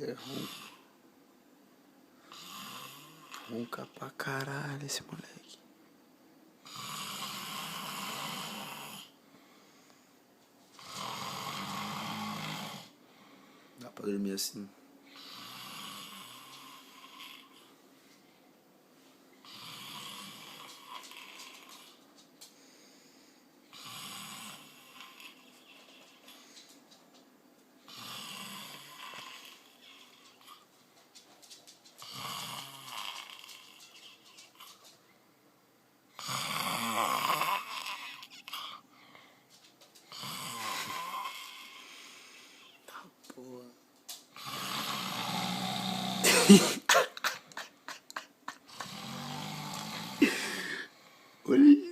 Ele é ronca pra caralho esse moleque. Dá pra dormir assim. Tá, porra. Olha.